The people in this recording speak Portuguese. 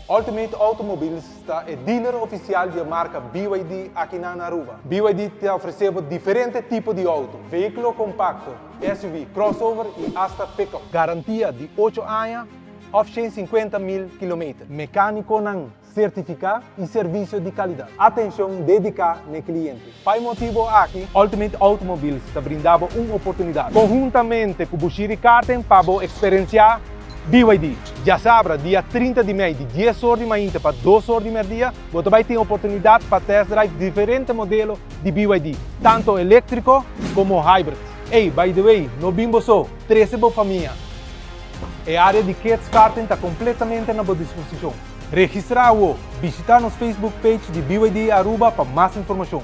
Ultimate Automobiles é dealer oficial da marca BYD aqui na Aruba. BYD te oferece diferentes tipos de auto, veículo compacto, SUV, crossover e hasta pick-up. Garantia de 8 anos, ou 150.000 km. Mecânico não certificado e serviço de qualidade. Atenção dedicada no cliente. Por motivo aqui, Ultimate Automobiles te brindava uma oportunidade. Conjuntamente com Bushiri Karting para experienciar BYD. Já sabe, dia 30 de maio, de 10 horas de manhã para 2 horas de meio-dia, você vai ter a oportunidade para test drive diferentes modelos de BYD, tanto elétrico como híbrido. Hey, by the way, no bimbo só, 13 família. A área de Kids Karting está completamente à sua disposição. Registrar-o, visitar nosso Facebook page de BYD Aruba para mais informação.